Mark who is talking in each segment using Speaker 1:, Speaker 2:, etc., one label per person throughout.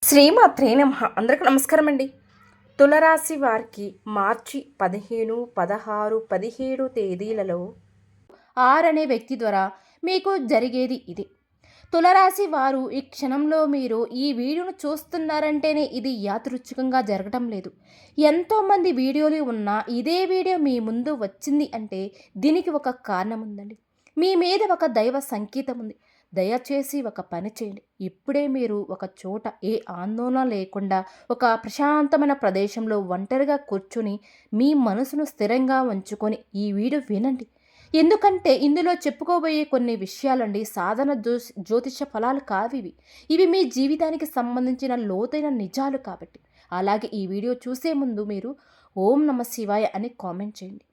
Speaker 1: శ్రీమాత్రే నమః. అందరికి నమస్కారం అండి. తులరాశి వారికి మార్చి 15, 16, 17 తేదీలలో 6 అనే వ్యక్తి ద్వారా మీకు జరిగేది ఇది. తులరాశి వారు ఈ క్షణంలో మీరు ఈ వీడియోను చూస్తున్నారంటేనే ఇది యాదృచ్ఛికంగా జరగటం లేదు. ఎంతోమంది వీడియోలు ఉన్నా ఇదే వీడియో మీ ముందు వచ్చింది అంటే దీనికి ఒక కారణం ఉందండి. మీ మీద ఒక దైవ సంకేతం ఉంది. దయచేసి ఒక పని చేయండి. ఇప్పుడే మీరు ఒక చోట ఏ ఆందోళన లేకుండా ఒక ప్రశాంతమైన ప్రదేశంలో ఒంటరిగా కూర్చుని మీ మనసును స్థిరంగా ఉంచుకొని ఈ వీడియో వినండి. ఎందుకంటే ఇందులో చెప్పుకోబోయే కొన్ని విషయాలండి సాధన జ్యోతిష ఫలాలు కావివి. ఇవి మీ జీవితానికి సంబంధించిన లోతైన నిజాలు కాబట్టి. అలాగే ఈ వీడియో చూసే ముందు మీరు ఓం నమ శివాయ అని కామెంట్ చేయండి.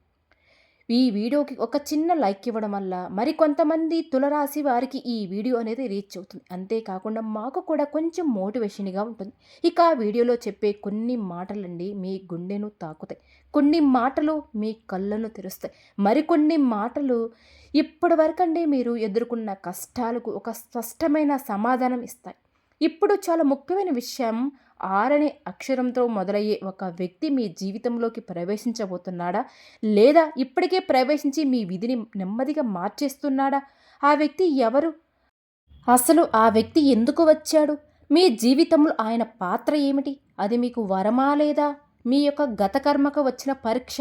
Speaker 1: ఈ వీడియోకి ఒక చిన్న లైక్ ఇవ్వడం వల్ల మరికొంతమంది తులరాశి వారికి ఈ వీడియో అనేది రీచ్ అవుతుంది. అంతేకాకుండా మాకు కూడా కొంచెం మోటివేషన్గా ఉంటుంది. ఇక ఆ వీడియోలో చెప్పే కొన్ని మాటలండి మీ గుండెను తాకుతాయి. కొన్ని మాటలు మీ కళ్ళను తెరుస్తాయి. మరికొన్ని మాటలు ఇప్పటి వరకండి మీరు ఎదుర్కొన్న కష్టాలకు ఒక స్పష్టమైన సమాధానం ఇస్తాయి. ఇప్పుడు చాలా ముఖ్యమైన విషయం, ఆరనే అక్షరంతో మొదలయ్యే ఒక వ్యక్తి మీ జీవితంలోకి ప్రవేశించబోతున్నాడా, లేదా ఇప్పటికే ప్రవేశించి మీ విధిని నెమ్మదిగా మార్చేస్తున్నాడా? ఆ వ్యక్తి ఎవరు? అసలు ఆ వ్యక్తి ఎందుకు వచ్చాడు? మీ జీవితంలో ఆయన పాత్ర ఏమిటి? అది మీకు వరమా లేదా మీ యొక్క గత కర్మకు వచ్చిన పరీక్ష?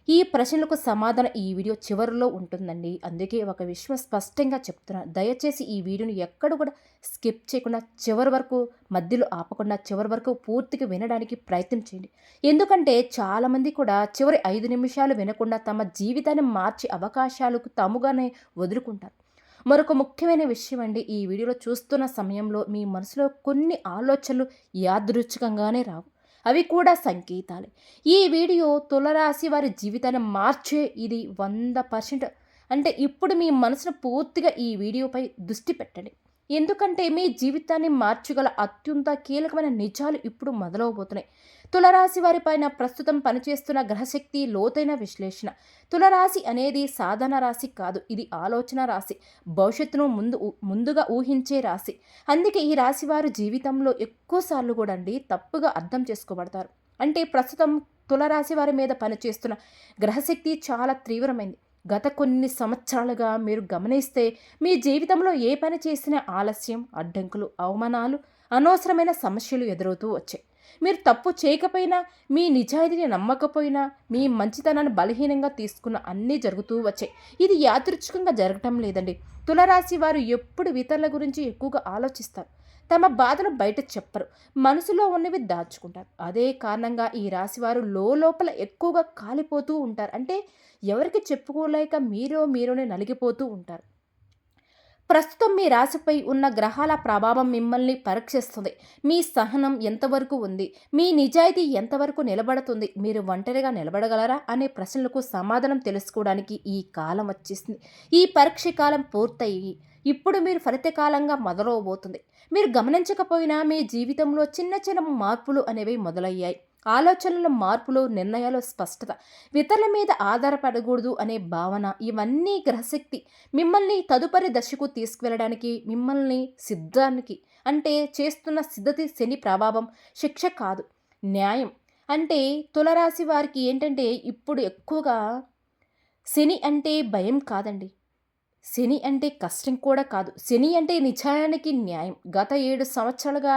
Speaker 1: ఈ ప్రశ్నలకు సమాధానం ఈ వీడియో చివరిలో ఉంటుందండి. అందుకే ఒక విషయం స్పష్టంగా చెప్తున్నాను. దయచేసి ఈ వీడియోని ఎక్కడ కూడా స్కిప్ చేయకుండా చివరి వరకు, మధ్యలో ఆపకుండా చివరి వరకు పూర్తిగా వినడానికి ప్రయత్నం చేయండి. ఎందుకంటే చాలామంది కూడా చివరి 5 నిమిషాలు వినకుండా తమ జీవితాన్ని మార్చే అవకాశాలకు తాముగానే వదులుకుంటారు. మరొక ముఖ్యమైన విషయం అండి, ఈ వీడియోలో చూస్తున్న సమయంలో మీ మనసులో కొన్ని ఆలోచనలు యాదృచ్ఛికంగానే రావు. అవి కూడా సంకేతాలే. ఈ వీడియో తులరాశి వారి జీవితాన్ని మార్చే ఇది 100%. అంటే ఇప్పుడు మీ మనసును పూర్తిగా ఈ వీడియోపై దృష్టి పెట్టండి. ఎందుకంటే మీ జీవితాన్ని మార్చగల అత్యంత కీలకమైన నిజాలు ఇప్పుడు మొదలవబోతున్నాయి. తులరాశి వారి పైన ప్రస్తుతం పనిచేస్తున్న గ్రహశక్తి లోతైన విశ్లేషణ. తులరాశి అనేది సాధన రాశి కాదు, ఇది ఆలోచన రాశి, భవిష్యత్తును ముందుగా ఊహించే రాశి. అందుకే ఈ రాశి వారు జీవితంలో ఎక్కువసార్లు కూడా అండి తప్పుగా అర్థం చేసుకోబడతారు. అంటే ప్రస్తుతం తులరాశి వారి మీద పనిచేస్తున్న గ్రహశక్తి చాలా తీవ్రమైంది. గత కొన్ని సంవత్సరాలుగా మీరు గమనిస్తే మీ జీవితంలో ఏ పని చేసినా ఆలస్యం, అడ్డంకులు, అవమానాలు, అనవసరమైన సమస్యలు ఎదురవుతూ వచ్చాయి. మీరు తప్పు చేయకపోయినా, మీ నిజాయితీని నమ్మకపోయినా, మీ మంచితనాన్ని బలహీనంగా తీసుకున్న అన్నీ జరుగుతూ వచ్చాయి. ఇది యాదృచ్ఛికంగా జరగటం లేదండి. తులరాశి వారు ఎప్పుడు ఇతరుల గురించి ఎక్కువగా ఆలోచిస్తారు. తమ బాధను బయట చెప్పరు. మనసులో ఉన్నవి దాచుకుంటారు. అదే కారణంగా ఈ రాశివారు లోపల ఎక్కువగా కాలిపోతూ ఉంటారు. అంటే ఎవరికి చెప్పుకోలేక మీలోనే నలిగిపోతూ ఉంటారు. ప్రస్తుతం మీ రాశిపై ఉన్న గ్రహాల ప్రభావం మిమ్మల్ని పరీక్షిస్తుంది. మీ సహనం ఎంతవరకు ఉంది? మీ నిజాయితీ ఎంతవరకు నిలబడుతుంది? మీరు ఒంటరిగా నిలబడగలరా అనే ప్రశ్నలకు సమాధానం తెలుసుకోవడానికి ఈ కాలం వచ్చేసింది. ఈ పరీక్ష కాలం పూర్తయి ఇప్పుడు మీరు ఫలితకాలంగా మొదలవబోతుంది. మీరు గమనించకపోయినా మీ జీవితంలో చిన్న చిన్న మార్పులు అనేవి మొదలయ్యాయి. ఆలోచనల మార్పులు, నిర్ణయాలు స్పష్టత, ఇతరుల మీద ఆధారపడకూడదు అనే భావన, ఇవన్నీ గ్రహశక్తి మిమ్మల్ని తదుపరి దశకు తీసుకువెళ్ళడానికి, మిమ్మల్ని సిద్ధానికి అంటే చేస్తున్న సిద్ధతి. శని ప్రభావం శిక్ష కాదు, న్యాయం. అంటే తులరాశి వారికి ఏంటంటే ఇప్పుడు ఎక్కువగా శని అంటే భయం కాదండి, శని అంటే కష్టం కూడా కాదు. శని అంటే నిజానికి న్యాయం. గత 7 సంవత్సరాలుగా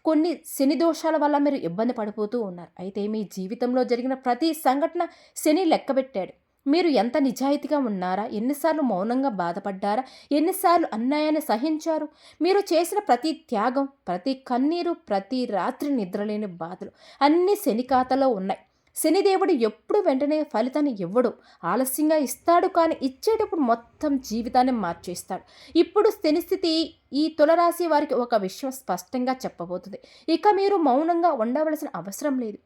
Speaker 1: కొన్ని శని దోషాల వల్ల మీరు ఇబ్బంది పడిపోతూ ఉన్నారు. అయితే మీ జీవితంలో జరిగిన ప్రతి సంఘటన శని లెక్కబెట్టాడు. మీరు ఎంత నిజాయితీగా ఉన్నారా? ఎన్నిసార్లు మౌనంగా బాధపడ్డారా? ఎన్నిసార్లు అన్యాయాన్ని సహించారు? మీరు చేసిన ప్రతి త్యాగం, ప్రతి కన్నీరు, ప్రతి రాత్రి నిద్రలేని బాధలు అన్నీ శని ఖాతాలో ఉన్నాయి. శనిదేవుడు ఎప్పుడు వెంటనే ఫలితాన్ని ఇవ్వడు, ఆలస్యంగా ఇస్తాడు. కానీ ఇచ్చేటప్పుడు మొత్తం జీవితాన్ని మార్చేస్తాడు. ఇప్పుడు శని స్థితి ఈ తులరాశి వారికి ఒక విషయం స్పష్టంగా చెప్పబోతుంది. ఇక మీరు మౌనంగా ఉండవలసిన అవసరం లేదు.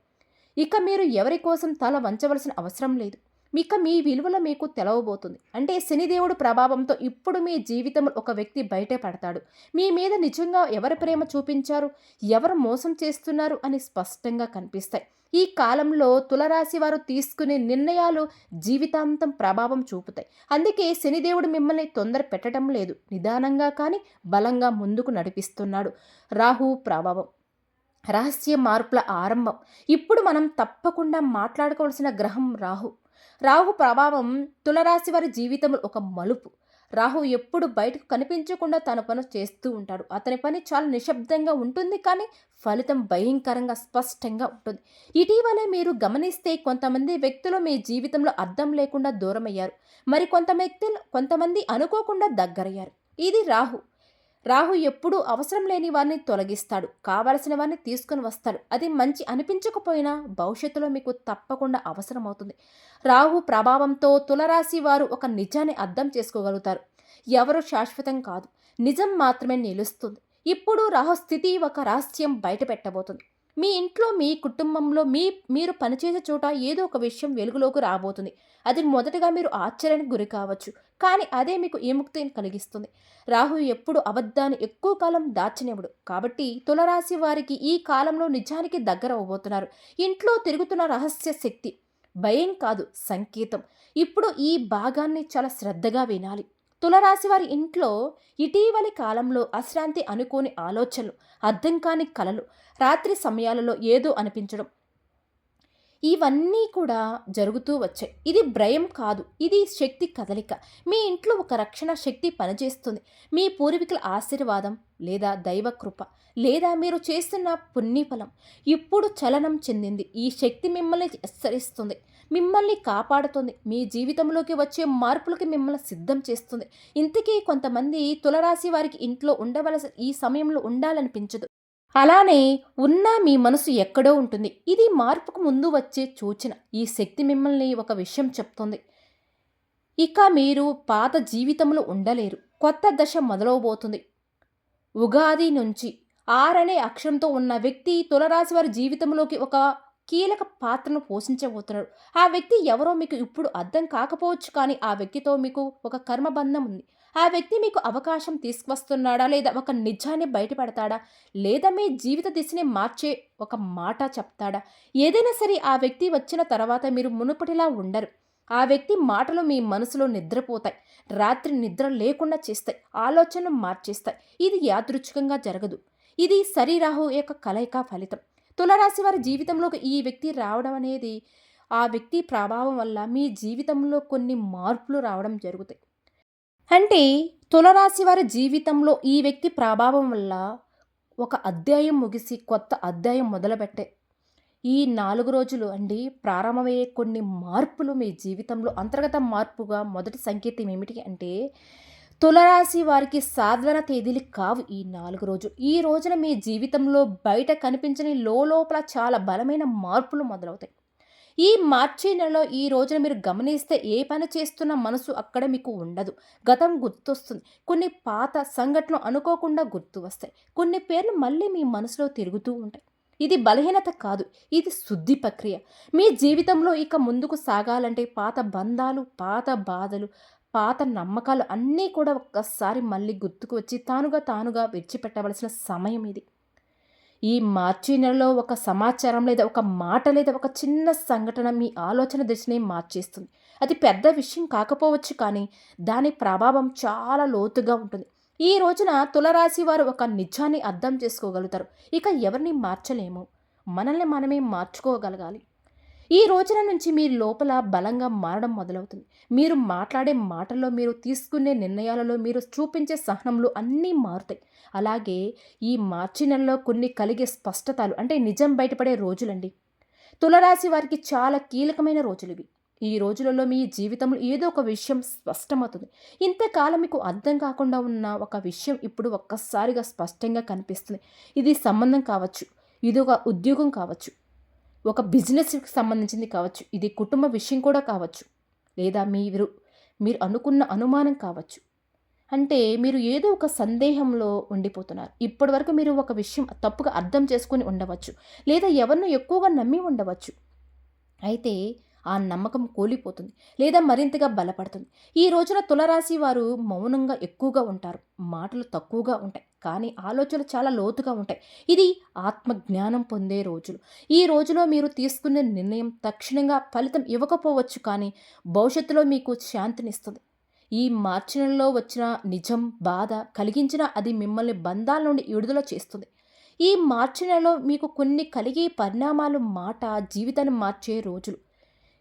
Speaker 1: ఇక మీరు ఎవరి కోసం తల వంచవలసిన అవసరం లేదు. మీ విలువలో మీకు తెలవబోతుంది. అంటే శనిదేవుడు ప్రభావంతో ఇప్పుడు మీ జీవితంలో ఒక వ్యక్తి బయటే పడతాడు. మీ మీద నిజంగా ఎవరి ప్రేమ చూపించారు, ఎవరు మోసం చేస్తున్నారు అని స్పష్టంగా కనిపిస్తాయి. ఈ కాలంలో తులరాశి వారు తీసుకునే నిర్ణయాలు జీవితాంతం ప్రభావం చూపుతాయి. అందుకే శనిదేవుడు మిమ్మల్ని తొందర పెట్టడం లేదు, నిదానంగా కానీ బలంగా ముందుకు నడిపిస్తున్నాడు. రాహు ప్రభావం. రహస్య మార్పుల ఆరంభం. ఇప్పుడు మనం తప్పకుండా మాట్లాడుకోవాల్సిన గ్రహం రాహు. రాహు ప్రభావం తులరాశి వారి జీవితంలో ఒక మలుపు. రాహు ఎప్పుడు బయటకు కనిపించకుండా తన పని చేస్తూ ఉంటాడు. అతని పని చాలా నిశ్శబ్దంగా ఉంటుంది, కానీ ఫలితం భయంకరంగా స్పష్టంగా ఉంటుంది. ఇటీవలే మీరు గమనిస్తే కొంతమంది వ్యక్తులు మీ జీవితంలో అర్థం లేకుండా దూరమయ్యారు. మరి కొంతమంది అనుకోకుండా దగ్గరయ్యారు. ఇది రాహు. రాహు ఎప్పుడూ అవసరం లేని వారిని తొలగిస్తాడు, కావలసిన వారిని తీసుకుని వస్తాడు. అది మంచి అనిపించకపోయినా భవిష్యత్తులో మీకు తప్పకుండా అవసరమవుతుంది. రాహు ప్రభావంతో తులరాశి వారు ఒక నిజాన్ని అర్థం చేసుకోగలుగుతారు. ఎవరు శాశ్వతం కాదు, నిజం మాత్రమే నిలుస్తుంది. ఇప్పుడు రాహు స్థితి ఒక రహస్యం బయట పెట్టబోతుంది. మీ ఇంట్లో, మీ కుటుంబంలో, మీరు పనిచేసే చోట ఏదో ఒక విషయం వెలుగులోకి రాబోతుంది. అది మొదటగా మీరు ఆశ్చర్యానికి గురి కావచ్చు, కానీ అదే మీకు విముక్తిని కలిగిస్తుంది. రాహు ఎప్పుడు అబద్ధాన్ని ఎక్కువ కాలం దాచనివ్వడు. కాబట్టి తులరాశి వారికి ఈ కాలంలో నిజానికి దగ్గర అవ్వబోతున్నారు. ఇంట్లో తిరుగుతున్న రహస్య శక్తి భయం కాదు, సంకేతం. ఇప్పుడు ఈ భాగాన్ని చాలా శ్రద్ధగా వినాలి. తులరాశి వారి ఇంట్లో ఇటీవలి కాలంలో అశ్రాంతి, అనుకోని ఆలోచనలు, అర్థం కాని కలలు, రాత్రి సమయాలలో ఏదో అనిపించడం, ఇవన్నీ కూడా జరుగుతూ వచ్చాయి. ఇది భయం కాదు, ఇది శక్తి కదలిక. మీ ఇంట్లో ఒక రక్షణ శక్తి పనిచేస్తుంది. మీ పూర్వీకుల ఆశీర్వాదం, లేదా దైవకృప, లేదా మీరు చేస్తున్న పుణ్యఫలం ఇప్పుడు చలనం చెందింది. ఈ శక్తి మిమ్మల్ని హెచ్చరిస్తుంది, మిమ్మల్ని కాపాడుతుంది, మీ జీవితంలోకి వచ్చే మార్పులకి మిమ్మల్ని సిద్ధం చేస్తుంది. ఇంతకీ కొంతమంది తులరాశి వారికి ఇంట్లో ఉండవలసిన ఈ సమయంలో ఉండాలనిపించదు. అలానే ఉన్నా మీ మనసు ఎక్కడో ఉంటుంది. ఇది మార్పుకు ముందు వచ్చే సూచన. ఈ శక్తి మిమ్మల్ని ఒక విషయం చెప్తుంది. ఇక మీరు పాత జీవితంలో ఉండలేరు. కొత్త దశ మొదలవబోతుంది. ఉగాది నుంచి 6 అనే అక్షరంతో ఉన్న వ్యక్తి తులరాశి వారి జీవితంలోకి ఒక కీలక పాత్రను పోషించబోతున్నాడు. ఆ వ్యక్తి ఎవరో మీకు ఇప్పుడు అర్థం కాకపోవచ్చు, కానీ ఆ వ్యక్తితో మీకు ఒక కర్మబంధం ఉంది. ఆ వ్యక్తి మీకు అవకాశం తీసుకువస్తున్నాడా, లేదా ఒక నిజాన్ని బయటపెడతాడా, లేదా మీ జీవిత దిశని మార్చే ఒక మాట చెప్తాడా? ఏదైనా సరే, ఆ వ్యక్తి వచ్చిన తర్వాత మీరు మునుపటిలా ఉండరు. ఆ వ్యక్తి మాటలు మీ మనసులో నిద్రపోతాయి, రాత్రి నిద్ర లేకుండా చేస్తాయి, ఆలోచనలు మార్చేస్తాయి. ఇది యాదృచ్ఛికంగా జరగదు. ఇది రాహు యొక్క కలయిక ఫలితం. తులరాశి వారి జీవితంలోకి ఈ వ్యక్తి రావడం అనేది, ఆ వ్యక్తి ప్రభావం వల్ల మీ జీవితంలో కొన్ని మార్పులు రావడం జరుగుతాయి. అంటే తులరాశి వారి జీవితంలో ఈ వ్యక్తి ప్రభావం వల్ల ఒక అధ్యాయం ముగిసి కొత్త అధ్యాయం మొదలుపెట్టే ఈ 4 రోజులు అండి ప్రారంభమయ్యే కొన్ని మార్పులు మీ జీవితంలో అంతర్గత మార్పుగా మొదటి సంకేతం ఏమిటి అంటే, తులరాశి వారికి సాధారణ తేదీలు కావు ఈ 4 రోజులు. ఈ రోజున మీ జీవితంలో బయట కనిపించని లోపల చాలా బలమైన మార్పులు మొదలవుతాయి. ఈ మార్చి నెలలో ఈ రోజున మీరు గమనిస్తే ఏ పని చేస్తున్న మనసు అక్కడ మీకు ఉండదు. గతం గుర్తొస్తుంది. కొన్ని పాత సంఘటనలు అనుకోకుండా గుర్తు వస్తాయి. కొన్ని పేర్లు మళ్ళీ మీ మనసులో తిరుగుతూ ఉంటాయి. ఇది బలహీనత కాదు, ఇది శుద్ధి ప్రక్రియ. మీ జీవితంలో ఇక ముందుకు సాగాలంటే పాత బంధాలు, పాత బాధలు, పాత నమ్మకాలు అన్నీ కూడా ఒక్కసారి మళ్ళీ గుర్తుకు వచ్చి తానుగా విడిచిపెట్టవలసిన సమయం ఇది. ఈ మార్చి నెలలో ఒక సమాచారం, లేదా ఒక మాట, లేదా ఒక చిన్న సంఘటన మీ ఆలోచన దిశని మార్చేస్తుంది. అది పెద్ద విషయం కాకపోవచ్చు, కానీ దాని ప్రభావం చాలా లోతుగా ఉంటుంది. ఈ రోజున తులరాశి వారు ఒక నిజాన్ని అర్థం చేసుకోగలుగుతారు. ఇక ఎవరిని మార్చలేము, మనల్ని మనమే మార్చుకోగలగాలి. ఈ రోజున నుంచి మీ లోపల బలంగా మారడం మొదలవుతుంది. మీరు మాట్లాడే మాటల్లో, మీరు తీసుకునే నిర్ణయాలలో, మీరు చూపించే సహనంలో అన్నీ మారుతాయి. అలాగే ఈ మార్చి నెలలో కొన్ని కలిగే స్పష్టతలు, అంటే నిజం బయటపడే రోజులండి. తులరాశి వారికి చాలా కీలకమైన రోజులు ఇవి. ఈ రోజులలో మీ జీవితంలో ఏదో ఒక విషయం స్పష్టమవుతుంది. ఇంతకాలం మీకు అర్థం కాకుండా ఉన్న ఒక విషయం ఇప్పుడు ఒక్కసారిగా స్పష్టంగా కనిపిస్తుంది. ఇది సంబంధం కావచ్చు, ఇది ఒక ఉద్యోగం కావచ్చు, ఒక బిజినెస్కి సంబంధించింది కావచ్చు, ఇది కుటుంబ విషయం కూడా కావచ్చు, లేదా మీరు అనుకున్న అనుమానం కావచ్చు. అంటే మీరు ఏదో ఒక సందేహంలో ఉండిపోతున్నారు. ఇప్పటి వరకు మీరు ఒక విషయం తప్పుగా అర్థం చేసుకొని ఉండవచ్చు, లేదా ఎవరినో ఎక్కువగా నమ్మి ఉండవచ్చు. అయితే ఆ నమ్మకం కూలిపోతుంది, లేదా మరింతగా బలపడుతుంది. ఈ రోజున తులరాశి వారు మౌనంగా ఎక్కువగా ఉంటారు. మాటలు తక్కువగా ఉంటాయి, కానీ ఆలోచనలు చాలా లోతుగా ఉంటాయి. ఇది ఆత్మజ్ఞానం పొందే రోజులు. ఈ రోజులో మీరు తీసుకునే నిర్ణయం తక్షణంగా ఫలితం ఇవ్వకపోవచ్చు, కానీ భవిష్యత్తులో మీకు శాంతినిస్తుంది. ఈ మార్చి నెలలో వచ్చిన నిజం, బాధ కలిగించిన అది మిమ్మల్ని బంధాల నుండి విడుదల చేస్తుంది. ఈ మార్చి నెలలో మీకు కొన్ని కలిగే పరిణామాలు మాట జీవితాన్ని మార్చే రోజులు.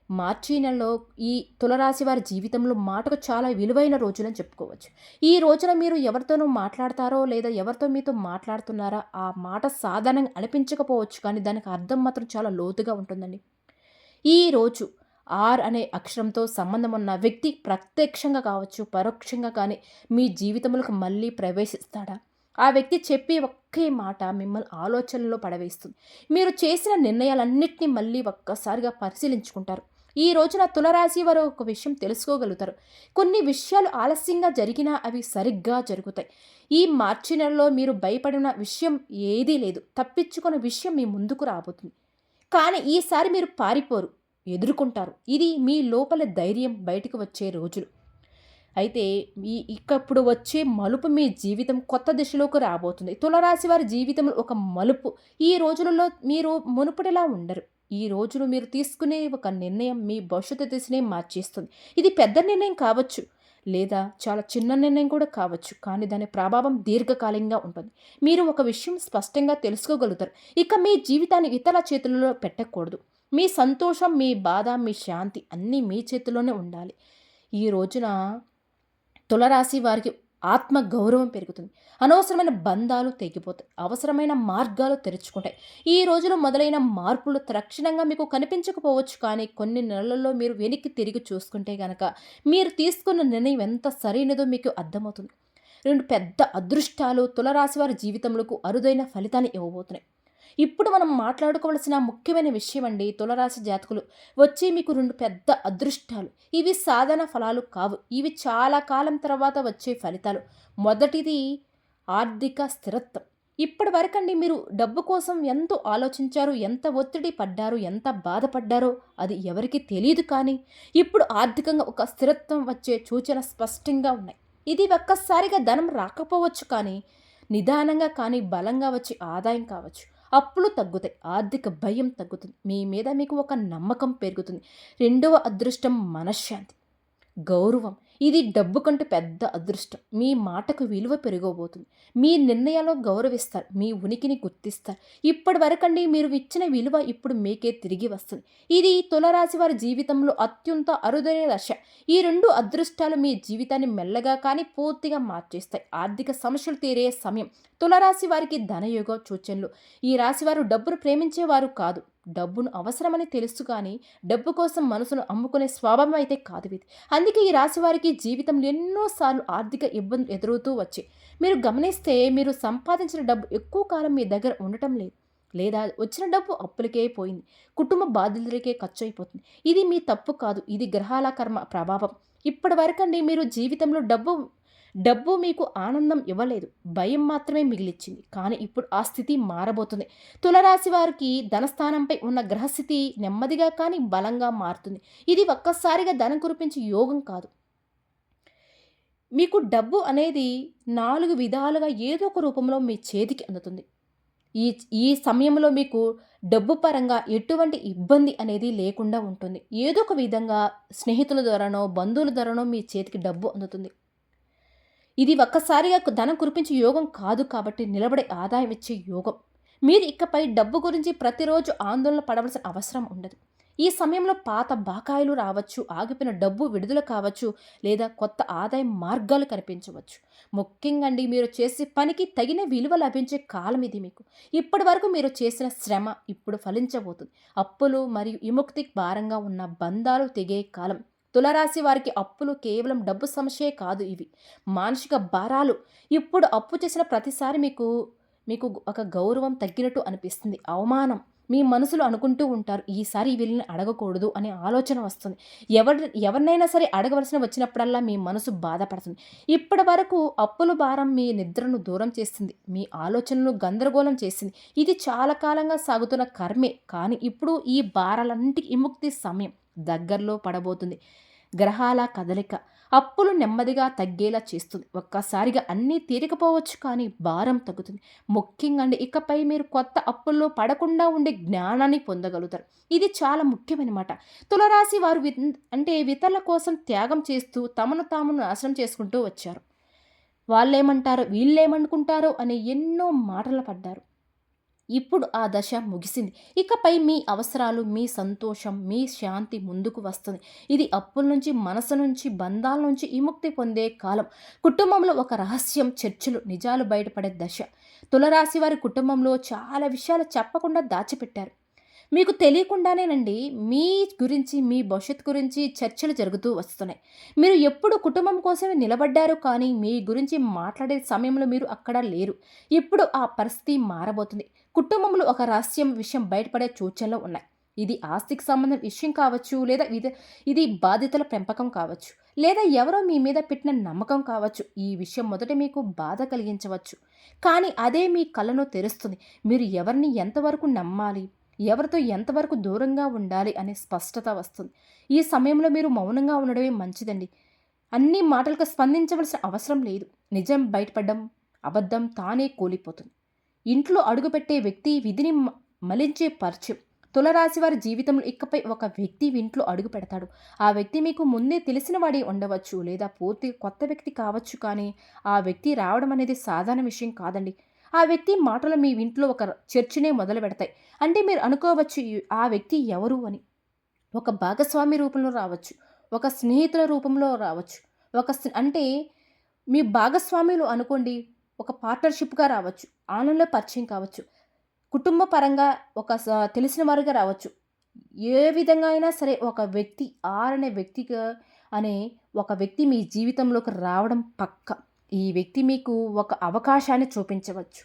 Speaker 1: మార్చి నెలలో ఈ తులరాశి వారి జీవితంలో మాటకు చాలా విలువైన రోజులని చెప్పుకోవచ్చు. ఈ రోజున మీరు ఎవరితోనూ మాట్లాడతారో లేదా ఎవరితో మీతో మాట్లాడుతున్నారా ఆ మాట సాధారణంగా అనిపించకపోవచ్చు, కానీ దానికి అర్థం మాత్రం చాలా లోతుగా ఉంటుందండి. ఈ రోజు ఆర్ అనే అక్షరంతో సంబంధం ఉన్న వ్యక్తి ప్రత్యక్షంగా కావచ్చు, పరోక్షంగా కానీ మీ జీవితంలోకి మళ్ళీ ప్రవేశిస్తాడా? ఆ వ్యక్తి చెప్పే ఒకే మాట మిమ్మల్ని ఆలోచనలో పడవేస్తుంది. మీరు చేసిన నిర్ణయాలన్నింటినీ మళ్ళీ ఒక్కసారిగా పరిశీలించుకుంటారు. ఈ రోజున తులరాశి వారు ఒక విషయం తెలుసుకోగలుగుతారు. కొన్ని విషయాలు ఆలస్యంగా జరిగినా అవి సరిగ్గా జరుగుతాయి. ఈ మార్చి నెలలో మీరు భయపడిన విషయం ఏదీ లేదు. తప్పించుకున్న విషయం మీ ముందుకు రాబోతుంది. కానీ ఈసారి మీరు పారిపోరు, ఎదుర్కొంటారు. ఇది మీ లోపల ధైర్యం బయటకు వచ్చే రోజులు. అయితే ఇప్పుడు వచ్చే మలుపు మీ జీవితం కొత్త దిశలోకి రాబోతుంది. తులరాశి వారి జీవితంలో ఒక మలుపు. ఈ రోజులలో మీరు మునుపటిలా ఉండరు. ఈ రోజులు మీరు తీసుకునే ఒక నిర్ణయం మీ భవిష్యత్తు దిశనే మార్చేస్తుంది. ఇది పెద్ద నిర్ణయం కావచ్చు, లేదా చాలా చిన్న నిర్ణయం కూడా కావచ్చు, కానీ దాని ప్రభావం దీర్ఘకాలికంగా ఉంటుంది. మీరు ఒక విషయం స్పష్టంగా తెలుసుకోగలుగుతారు. ఇక మీ జీవితాన్ని ఇతరుల చేతుల్లో పెట్టకూడదు. మీ సంతోషం, మీ బాధ, మీ శాంతి అన్నీ మీ చేతిలోనే ఉండాలి. ఈ రోజున తులరాశి వారికి ఆత్మ గౌరవం పెరుగుతుంది. అనవసరమైన బంధాలు తెగిపోతాయి. అవసరమైన మార్గాలు తెరుచుకుంటాయి. ఈ రోజులో మొదలైన మార్పులు తక్షణంగా మీకు కనిపించకపోవచ్చు, కానీ కొన్ని నెలల్లో మీరు వెనక్కి తిరిగి చూసుకుంటే గనక మీరు తీసుకున్న నిర్ణయం ఎంత సరైనదో మీకు అర్థమవుతుంది. 2 పెద్ద అదృష్టాలు తులరాశి వారి జీవితంలోకి అరుదైన ఫలితాన్ని ఇవ్వబోతున్నాయి. ఇప్పుడు మనం మాట్లాడుకోవాల్సిన ముఖ్యమైన విషయం అండి, తులరాశి జాతకులు వచ్చి మీకు 2 పెద్ద అదృష్టాలు. ఇవి సాధారణ ఫలాలు కావు. ఇవి చాలా కాలం తర్వాత వచ్చే ఫలితాలు. మొదటిది ఆర్థిక స్థిరత్వం. ఇప్పటి వరకండి మీరు డబ్బు కోసం ఎంతో ఆలోచించారు, ఎంత ఒత్తిడి పడ్డారు, ఎంత బాధపడ్డారో అది ఎవరికి తెలియదు. కానీ ఇప్పుడు ఆర్థికంగా ఒక స్థిరత్వం వచ్చే సూచన స్పష్టంగా ఉన్నాయి. ఇది ఒక్కసారిగా ధనం రాకపోవచ్చు, కానీ నిదానంగా కానీ బలంగా వచ్చే ఆదాయం కావచ్చు. అప్పులు తగ్గుతాయి, ఆర్థిక భయం తగ్గుతుంది, మీ మీద మీకు ఒక నమ్మకం పెరుగుతుంది. రెండవ అదృష్టం మనశ్శాంతి, గౌరవం. ఇది డబ్బు కంటే పెద్ద అదృష్టం. మీ మాటకు విలువ పెరగబోతుంది. మీ నిర్ణయాల్లో గౌరవిస్తారు, మీ ఉనికిని గుర్తిస్తారు. ఇప్పటి వరకండి మీరు ఇచ్చిన విలువ ఇప్పుడు మీకే తిరిగి వస్తుంది. ఇది తులరాశి వారి జీవితంలో అత్యంత అరుదైన దశ. ఈ 2 అదృష్టాలు మీ జీవితాన్ని మెల్లగా కానీ పూర్తిగా మార్చేస్తాయి. ఆర్థిక సమస్యలు తీరే సమయం. తులరాశి వారికి ధనయోగ సూచనలు. ఈ రాశివారు డబ్బును ప్రేమించేవారు కాదు, డబ్బును అవసరమని తెలుసు, కానీ డబ్బు కోసం మనసును అమ్ముకునే స్వభావం అయితే కాదు ఇది. అందుకే ఈ రాశి వారికి జీవితంలో ఎన్నోసార్లు ఆర్థిక ఇబ్బందులు ఎదురవుతూ వచ్చాయి. మీరు గమనిస్తే మీరు సంపాదించిన డబ్బు ఎక్కువ కాలం మీ దగ్గర ఉండటం లేదు, లేదా వచ్చిన డబ్బు అప్పులకే పోయింది, కుటుంబ బాధ్యతలకే ఖర్చు అయిపోతుంది. ఇది మీ తప్పు కాదు, ఇది గ్రహాల కర్మ ప్రభావం. ఇప్పటి వరకండి మీరు జీవితంలో డబ్బు మీకు ఆనందం ఇవ్వలేదు, భయం మాత్రమే మిగిలిచ్చింది. కానీ ఇప్పుడు ఆ స్థితి మారబోతుంది. తులరాశి వారికి ధనస్థానంపై ఉన్న గ్రహస్థితి నెమ్మదిగా కానీ బలంగా మారుతుంది. ఇది ఒక్కసారిగా ధనం కురిపించే యోగం కాదు. మీకు డబ్బు అనేది 4 విధాలుగా ఏదో ఒక రూపంలో మీ చేతికి అందుతుంది. ఈ ఈ సమయంలో మీకు డబ్బు పరంగా ఎటువంటి ఇబ్బంది అనేది లేకుండా ఉంటుంది. ఏదో ఒక విధంగా స్నేహితుల ద్వారానో బంధువుల ద్వారానో మీ చేతికి డబ్బు అందుతుంది. ఇది ఒక్కసారిగా ధనం కురిపించే యోగం కాదు, కాబట్టి నిలబడే ఆదాయం ఇచ్చే యోగం. మీరు ఇకపై డబ్బు గురించి ప్రతిరోజు ఆందోళన పడవలసిన అవసరం ఉండదు. ఈ సమయంలో పాత బకాయిలు రావచ్చు, ఆగిపోయిన డబ్బు విడుదల కావచ్చు, లేదా కొత్త ఆదాయం మార్గాలు కనిపించవచ్చు. ముఖ్యంగా అండి, మీరు చేసే పనికి తగిన విలువ లభించే కాలం ఇది. మీకు ఇప్పటి వరకు మీరు చేసిన శ్రమ ఇప్పుడు ఫలించబోతుంది. అప్పులు మరియు విముక్తి భారంగా ఉన్న బంధాలు తెగే కాలం. తులరాశి వారికి అప్పులు కేవలం డబ్బు సమస్యే కాదు, ఇవి మానసిక భారాలు. ఇప్పుడు అప్పు చేసిన ప్రతిసారి మీకు మీకు ఒక గౌరవం తగ్గినట్టు అనిపిస్తుంది, అవమానం. మీ మనసులో అనుకుంటూ ఉంటారు, ఈసారి వీళ్ళని అడగకూడదు అనే ఆలోచన వస్తుంది. ఎవరినైనా సరే అడగవలసిన వచ్చినప్పుడల్లా మీ మనసు బాధపడుతుంది. ఇప్పటి వరకు అప్పుల భారం మీ నిద్రను దూరం చేస్తుంది, మీ ఆలోచనను గందరగోళం చేసింది. ఇది చాలా కాలంగా సాగుతున్న కర్మే, కానీ ఇప్పుడు ఈ భారాలన్నింటికి విముక్తి సమయం దగ్గరలో పడబోతుంది. గ్రహాల కదలిక అప్పులు నెమ్మదిగా తగ్గేలా చేస్తుంది. ఒక్కసారిగా అన్నీ తీరకపోవచ్చు, కానీ భారం తగ్గుతుంది. ముఖ్యంగా అండి, ఇకపై మీరు కొత్త అప్పుల్లో పడకుండా ఉండే జ్ఞానాన్ని పొందగలుగుతారు. ఇది చాలా ముఖ్యమైన మాట. తులరాశి వారు ఇతరుల కోసం త్యాగం చేస్తూ తమను తాము నాశనం చేసుకుంటూ వచ్చారు. వాళ్ళేమంటారో వీళ్ళేమనుకుంటారో అనే ఎన్నో మాటలు పడ్డారు. ఇప్పుడు ఆ దశ ముగిసింది. ఇకపై మీ అవసరాలు, మీ సంతోషం, మీ శాంతి ముందుకు వస్తుంది. ఇది అప్పుల నుంచి, మనసు నుంచి, బంధాల నుంచి విముక్తి పొందే కాలం. కుటుంబంలో ఒక రహస్యం, చర్చలు, నిజాలు బయటపడే దశ. తులరాశి వారి కుటుంబంలో చాలా విషయాలు చెప్పకుండా దాచిపెట్టారు. మీకు తెలియకుండానేనండి మీ గురించి, మీ భవిష్యత్తు గురించి చర్చలు జరుగుతూ వస్తున్నాయి. మీరు ఎప్పుడు కుటుంబం కోసమే నిలబడ్డారు కానీ, మీ గురించి మాట్లాడే సమయంలో మీరు అక్కడ లేరు. ఇప్పుడు ఆ పరిస్థితి మారబోతుంది. కుటుంబంలో ఒక రహస్యం విషయం బయటపడే సూచనలు ఉన్నాయి. ఇది ఆస్తికి సంబంధం విషయం కావచ్చు, లేదా ఇది బాధ్యతల పెంపకం కావచ్చు, లేదా ఎవరో మీ మీద పెట్టిన నమ్మకం కావచ్చు. ఈ విషయం మొదట మీకు బాధ కలిగించవచ్చు. కానీ అదే మీ కళ్ళను తెరుస్తుంది. మీరు ఎవరిని ఎంతవరకు నమ్మాలి, ఎవరితో ఎంతవరకు దూరంగా ఉండాలి అనే స్పష్టత వస్తుంది. ఈ సమయంలో మీరు మౌనంగా ఉండడమే మంచిదండి. అన్ని మాటలకు స్పందించవలసిన అవసరం లేదు. నిజం బయటపడడం, అబద్ధం తానే కూలిపోతుంది. ఇంట్లో అడుగుపెట్టే వ్యక్తి విధిని మలించే పరిచయం. తులరాశి వారి జీవితంలో ఇకపై ఒక వ్యక్తి ఇంట్లో అడుగు పెడతాడు. ఆ వ్యక్తి మీకు ముందే తెలిసిన వాడి ఉండవచ్చు, లేదా పూర్తి కొత్త వ్యక్తి కావచ్చు. కానీ ఆ వ్యక్తి రావడం అనేది సాధారణ విషయం కాదండి. ఆ వ్యక్తి మాటలు మీ ఇంట్లో ఒక చర్చనే మొదలు పెడతాయి. అంటే మీరు అనుకోవచ్చు ఆ వ్యక్తి ఎవరు అని. ఒక భాగస్వామి రూపంలో రావచ్చు, ఒక స్నేహితుల రూపంలో రావచ్చు, అంటే మీ భాగస్వాములు అనుకోండి, ఒక పార్ట్నర్షిప్గా రావచ్చు, ఆన్లైన్లో పరిచయం కావచ్చు, కుటుంబ పరంగా ఒక తెలిసిన వారుగా రావచ్చు. ఏ విధంగా అయినా సరే ఒక వ్యక్తి అనే వ్యక్తిగా అనే ఒక వ్యక్తి మీ జీవితంలోకి రావడం పక్క. ఈ వ్యక్తి మీకు ఒక అవకాశాన్ని చూపించవచ్చు,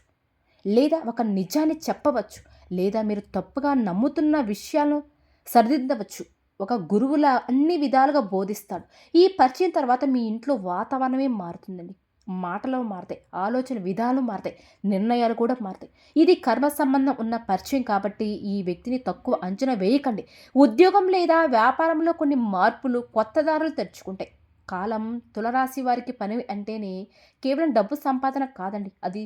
Speaker 1: లేదా ఒక నిజాన్ని చెప్పవచ్చు, లేదా మీరు తప్పుగా నమ్ముతున్న విషయాలను సరిదిద్దవచ్చు. ఒక గురువులా అన్ని విధాలుగా బోధిస్తాడు. ఈ పరిచయం తర్వాత మీ ఇంట్లో వాతావరణమే మారుతుందండి. మాటలు మారతాయి, ఆలోచన విధాలు మారతాయి, నిర్ణయాలు కూడా మారతాయి. ఇది కర్మ సంబంధం ఉన్న పరిచయం కాబట్టి ఈ వ్యక్తిని తక్కువ అంచనా వేయకండి. ఉద్యోగం లేదా వ్యాపారంలో కొన్ని మార్పులు, కొత్త దారులు తెరుచుకుంటాయి. కాలం తులరాశి వారికి పని అంటేనే కేవలం డబ్బు సంపాదన కాదండి. అది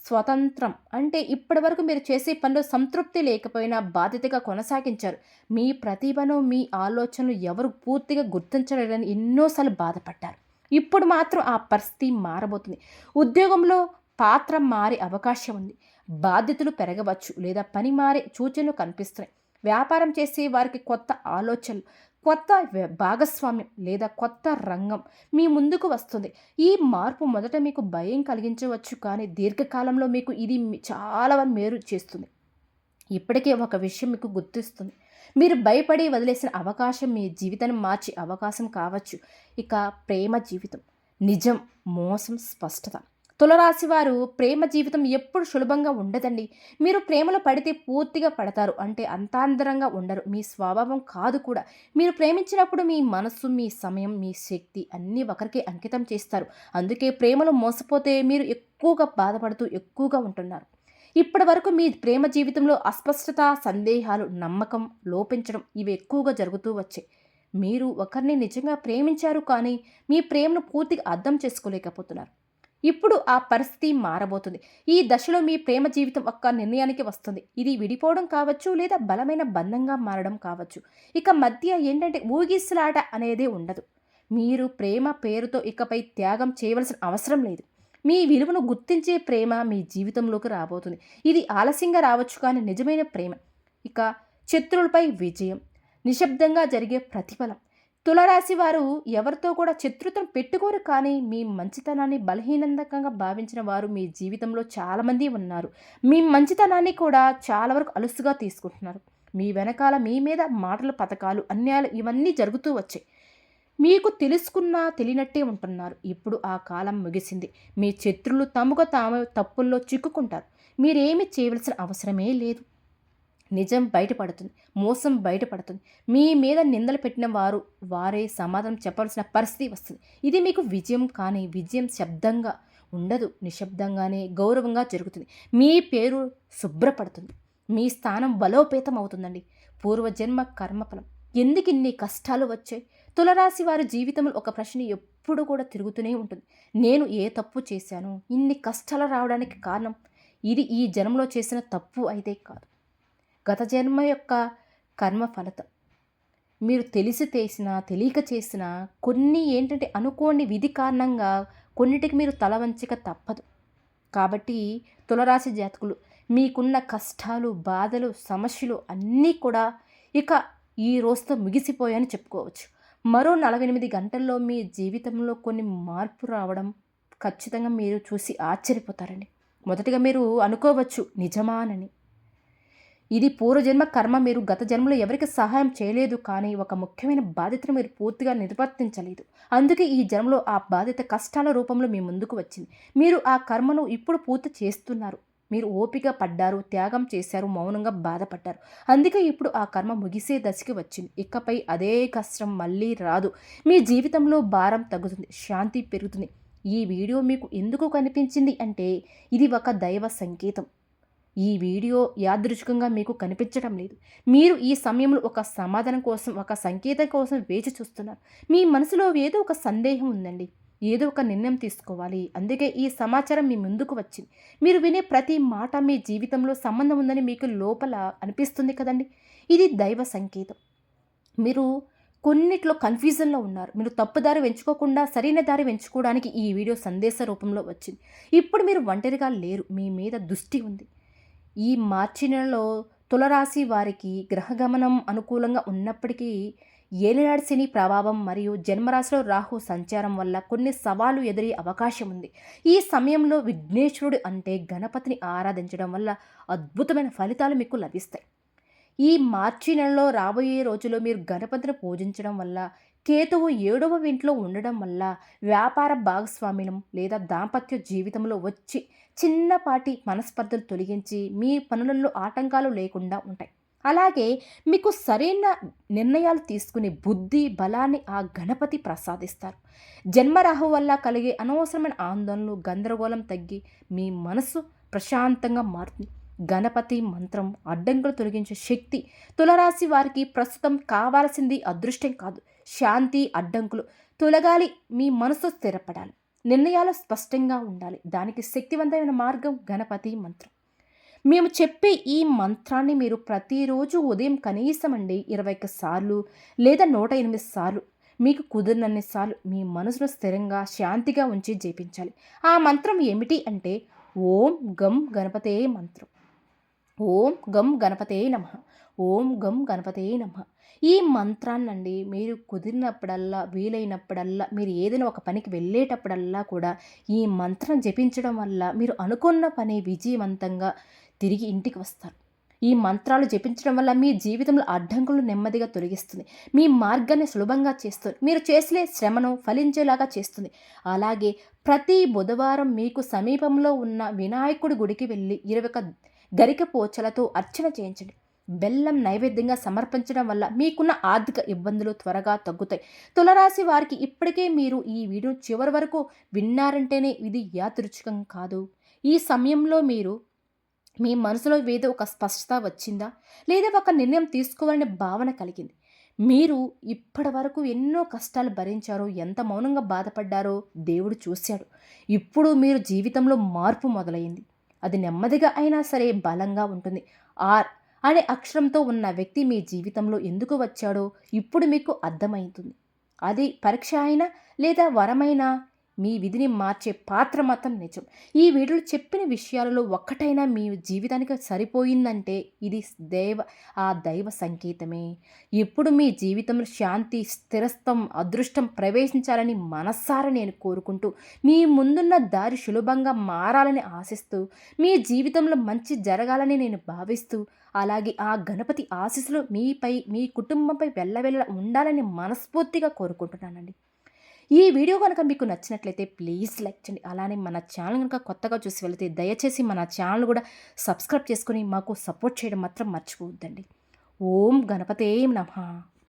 Speaker 1: స్వతంత్రం. అంటే ఇప్పటివరకు మీరు చేసే పనిలో సంతృప్తి లేకపోయినా బాధ్యతగా కొనసాగించారు. మీ ప్రతిభను, మీ ఆలోచనలు ఎవరు పూర్తిగా గుర్తించలేరని ఎన్నోసార్లు బాధపడ్డారు. ఇప్పుడు మాత్రం ఆ పరిస్థితి మారబోతుంది. ఉద్యోగంలో పాత్ర మారే అవకాశం ఉంది. బాధ్యతలు పెరగవచ్చు, లేదా పని మారే సూచనలు కనిపిస్తున్నాయి. వ్యాపారం చేసే వారికి కొత్త ఆలోచనలు, కొత్త భాగస్వామ్యం లేదా కొత్త రంగం మీ ముందుకు వస్తుంది. ఈ మార్పు మొదట మీకు భయం కలిగించవచ్చు, కానీ దీర్ఘకాలంలో మీకు ఇది చాలా మేలు చేస్తుంది. ఇప్పటికే ఒక విషయం మీకు గుర్తిస్తుంది. మీరు భయపడి వదిలేసిన అవకాశం మీ జీవితాన్ని మార్చే అవకాశం కావచ్చు. ఇక ప్రేమ జీవితం, నిజం, మోసం, స్పష్టత. తులరాశి వారు ప్రేమ జీవితం ఎప్పుడు సులభంగా ఉండదండి. మీరు ప్రేమలో పడితే పూర్తిగా పడతారు, అంటే అంతాంతరంగా ఉండరు. మీ స్వభావం కాదు కూడా. మీరు ప్రేమించినప్పుడు మీ మనస్సు, మీ సమయం, మీ శక్తి అన్నీ ఒకరికే అంకితం చేస్తారు. అందుకే ప్రేమలో మోసపోతే మీరు ఎక్కువగా బాధపడుతూ ఎక్కువగా ఉంటున్నారు. ఇప్పటి వరకు మీ ప్రేమ జీవితంలో అస్పష్టత, సందేహాలు, నమ్మకం లోపించడం ఇవి ఎక్కువగా జరుగుతూ వచ్చాయి. మీరు ఒకరిని నిజంగా ప్రేమించారు, కానీ మీ ప్రేమను పూర్తిగా అర్థం చేసుకోలేకపోతున్నారు. ఇప్పుడు ఆ పరిస్థితి మారబోతుంది. ఈ దశలో మీ ప్రేమ జీవితం ఒక్క నిర్ణయానికి వస్తుంది. ఇది విడిపోవడం కావచ్చు, లేదా బలమైన బంధంగా మారడం కావచ్చు. ఇక మధ్య ఏంటంటే ఊగిసలాట అనేదే ఉండదు. మీరు ప్రేమ పేరుతో ఇకపై త్యాగం చేయవలసిన అవసరం లేదు. మీ విలువను గుర్తించే ప్రేమ మీ జీవితంలోకి రాబోతుంది. ఇది ఆలస్యంగా రావచ్చు, కానీ నిజమైన ప్రేమ. ఇక శత్రువులపై విజయం, నిశ్శబ్దంగా జరిగే ప్రతిఫలం. తులరాశి వారు ఎవరితో కూడా శత్రుత్వం పెట్టుకోరు, కానీ మీ మంచితనాన్ని బలహీనంగా భావించిన వారు మీ జీవితంలో చాలామంది ఉన్నారు. మీ మంచితనాన్ని కూడా చాలా వరకు అలుసుగా తీసుకుంటున్నారు. మీ వెనకాల మీ మీద మాటలు, పథకాలు, అన్యాయాలు ఇవన్నీ జరుగుతూ వచ్చాయి. మీకు తెలుసుకున్నా తెలియనట్టే ఉంటున్నారు. ఇప్పుడు ఆ కాలం ముగిసింది. మీ శత్రులు తమకు తాము తప్పుల్లో చిక్కుకుంటారు. మీరేమి చేయవలసిన అవసరమే లేదు. నిజం బయటపడుతుంది, మోసం బయటపడుతుంది. మీ మీద నిందలు పెట్టిన వారే సమాధానం చెప్పాల్సిన పరిస్థితి వస్తుంది. ఇది మీకు విజయం, కానీ విజయం శబ్దంగా ఉండదు, నిశ్శబ్దంగానే గౌరవంగా జరుగుతుంది. మీ పేరు శుభ్రపడుతుంది, మీ స్థానం బలోపేతం అవుతుందండి. పూర్వజన్మ కర్మఫలం. ఎందుకు ఇన్ని కష్టాలు వచ్చాయి? తులరాశి వారి జీవితంలో ఒక ప్రశ్న ఎప్పుడు కూడా తిరుగుతూనే ఉంటుంది. నేను ఏ తప్పు చేశాను? ఇన్ని కష్టాలు రావడానికి కారణం ఇది ఈ జన్మలో చేసిన తప్పు అయితే కాదు, గత జన్మ యొక్క కర్మ ఫలితం. మీరు తెలిసి చేసినా తెలియక చేసినా కొన్ని ఏంటంటే అనుకోని విధి కారణంగా కొన్నిటికి మీరు తల వంచక తప్పదు. కాబట్టి తులరాశి జాతకులు మీకున్న కష్టాలు, బాధలు, సమస్యలు అన్నీ కూడా ఇక ఈ రోజుతో ముగిసిపోయాయని చెప్పుకోవచ్చు. మరో 48 గంటల్లో మీ జీవితంలో కొన్ని మార్పు రావడం ఖచ్చితంగా మీరు చూసి ఆశ్చర్యపోతారండి. మొదటిగా మీరు అనుకోవచ్చు నిజమానని. ఇది పూర్వజన్మ కర్మ. మీరు గత జన్మలో ఎవరికి సహాయం చేయలేదు, కానీ ఒక ముఖ్యమైన బాధ్యతను మీరు పూర్తిగా నిర్వర్తించలేదు. అందుకే ఈ జన్మలో ఆ బాధ్యత కష్టాల రూపంలో మీ ముందుకు వచ్చింది. మీరు ఆ కర్మను ఇప్పుడు పూర్తి చేస్తున్నారు. మీరు ఓపిక పడ్డారు, త్యాగం చేశారు, మౌనంగా బాధపడ్డారు. అందుకే ఇప్పుడు ఆ కర్మ ముగిసే దశకి వచ్చింది. ఇకపై అదే కష్టం మళ్ళీ రాదు. మీ జీవితంలో భారం తగ్గుతుంది, శాంతి పెరుగుతుంది. ఈ వీడియో మీకు ఎందుకు కనిపించింది అంటే ఇది ఒక దైవ సంకేతం. ఈ వీడియో యాదృచ్ఛికంగా మీకు కనిపించడం లేదు. మీరు ఈ సమయంలో ఒక సమాధానం కోసం, ఒక సంకేతం కోసం వేచి చూస్తున్నారు. మీ మనసులో ఏదో ఒక సందేహం ఉందండి. ఏదో ఒక నిర్ణయం తీసుకోవాలి. అందుకే ఈ సమాచారం మీ ముందుకు వచ్చింది. మీరు వినే ప్రతి మాట మీ జీవితంలో సంబంధం ఉందని మీకు లోపల అనిపిస్తుంది కదండి. ఇది దైవ సంకేతం. మీరు కొన్నిట్లో కన్ఫ్యూజన్లో ఉన్నారు. మీరు తప్పుదారి ఎంచుకోకుండా సరైన దారి ఎంచుకోవడానికి ఈ వీడియో సందేశ రూపంలో వచ్చింది. ఇప్పుడు మీరు ఒంటరిగా లేరు. మీ మీద దృష్టి ఉంది. ఈ మార్చి నెలలో తులరాశి వారికి గ్రహగమనం అనుకూలంగా ఉన్నప్పటికీ ఏలినాడు శని ప్రభావం మరియు జన్మరాశిలో రాహు సంచారం వల్ల కొన్ని సవాలు ఎదురయ్యే అవకాశం ఉంది. ఈ సమయంలో విఘ్నేశ్వరుడు అంటే గణపతిని ఆరాధించడం వల్ల అద్భుతమైన ఫలితాలు మీకు లభిస్తాయి. ఈ మార్చి నెలలో రాబోయే రోజుల్లో మీరు గణపతిని పూజించడం వల్ల, కేతువు 7వ ఇంట్లో ఉండడం వల్ల వ్యాపార భాగస్వామ్యం లేదా దాంపత్య జీవితంలో వచ్చి చిన్నపాటి మనస్పర్ధలు తొలగించి మీ పనులలో ఆటంకాలు లేకుండా ఉంటాయి. అలాగే మీకు సరైన నిర్ణయాలు తీసుకునే బుద్ధి బలాన్ని ఆ గణపతి ప్రసాదిస్తారు. జన్మరాహు వల్ల కలిగే అనవసరమైన ఆందోళనలు, గందరగోళం తగ్గి మీ మనసు ప్రశాంతంగా మారుతుంది. గణపతి మంత్రం అడ్డంకులు తొలగించే శక్తి. తులరాశి వారికి ప్రస్తుతం కావాల్సింది అదృష్టం కాదు, శాంతి. అడ్డంకులు తొలగాలి, మీ మనసు స్థిరపడాలి, నిర్ణయాలు స్పష్టంగా ఉండాలి. దానికి శక్తివంతమైన మార్గం గణపతి మంత్రం. మేము చెప్పే ఈ మంత్రాన్ని మీరు ప్రతిరోజు ఉదయం కనీసం 21 సార్లు లేదా 108 సార్లు మీకు కుదిరినన్ని సార్లు మీ మనసును స్థిరంగా, శాంతిగా ఉంచి జపించాలి. ఆ మంత్రం ఏమిటి అంటే ఓం గం గణపతే మంత్రం. ఓం గం గణపతే నమః. ఓం గం గణపతే నమః. ఈ మంత్రాన్నండి మీరు కుదిరినప్పుడల్లా, వీలైనప్పుడల్లా, మీరు ఏదైనా ఒక పనికి వెళ్ళేటప్పుడల్లా కూడా ఈ మంత్రం జపించడం వల్ల మీరు అనుకున్న పని విజయవంతంగా తిరిగి ఇంటికి వస్తారు. ఈ మంత్రాలు జపించడం వల్ల మీ జీవితంలో అడ్డంకులు నెమ్మదిగా తొలగిస్తుంది. మీ మార్గాన్ని సులభంగా చేస్తుంది. మీరు చేసే శ్రమను ఫలించేలాగా చేస్తుంది. అలాగే ప్రతి బుధవారం మీకు సమీపంలో ఉన్న వినాయకుడి గుడికి వెళ్ళి 21 గరిక పోచలతో అర్చన చేయించండి. బెల్లం నైవేద్యంగా సమర్పించడం వల్ల మీకున్న ఆర్థిక ఇబ్బందులు త్వరగా తగ్గుతాయి. తులరాశి వారికి ఇప్పటికే మీరు ఈ వీడియో చివరి వరకు విన్నారంటేనే ఇది యాదృచ్ఛికం కాదు. ఈ సమయంలో మీరు మీ మనసులో ఏదో ఒక స్పష్టత వచ్చిందా, లేదా ఒక నిర్ణయం తీసుకోవాలనే భావన కలిగింది. మీరు ఇప్పటి వరకు ఎన్నో కష్టాలు భరించారో, ఎంత మౌనంగా బాధపడ్డారో దేవుడు చూశాడు. ఇప్పుడు మీరు జీవితంలో మార్పు మొదలైంది. అది నెమ్మదిగా అయినా సరే బలంగా ఉంటుంది. ఆర్ అనే అక్షరంతో ఉన్న వ్యక్తి మీ జీవితంలో ఎందుకు వచ్చాడో ఇప్పుడు మీకు అర్థమవుతుంది. అది పరీక్ష అయినా లేదా వరమైనా మీ విధిని మార్చే పాత్ర మాత్రం నిజం. ఈ వీడియోలో చెప్పిన విషయాలలో ఒక్కటైనా మీ జీవితానికి సరిపోయిందంటే ఇది దైవ సంకేతమే. ఇప్పుడు మీ జీవితంలో శాంతి, స్థిరత్వం, అదృష్టం ప్రవేశించాలని మనస్సారా నేను కోరుకుంటూ, మీ ముందున్న దారి సులభంగా మారాలని ఆశిస్తూ, మీ జీవితంలో మంచి జరగాలని నేను భావిస్తూ, అలాగే ఆ గణపతి ఆశీస్సులు మీపై, మీ కుటుంబంపై వెళ్ళవెళ్ళ ఉండాలని మనస్ఫూర్తిగా కోరుకుంటున్నానండి. ఈ వీడియో కనుక మీకు నచ్చినట్లయితే ప్లీజ్ లైక్ చేయండి. అలానే మన ఛానల్ కనుక కొత్తగా చూసి వెళితే దయచేసి మన ఛానల్ కూడా సబ్స్క్రైబ్ చేసుకొని మాకు సపోర్ట్ చేయడం మాత్రం మర్చిపోవద్దండి. ఓం గణపతే నమః.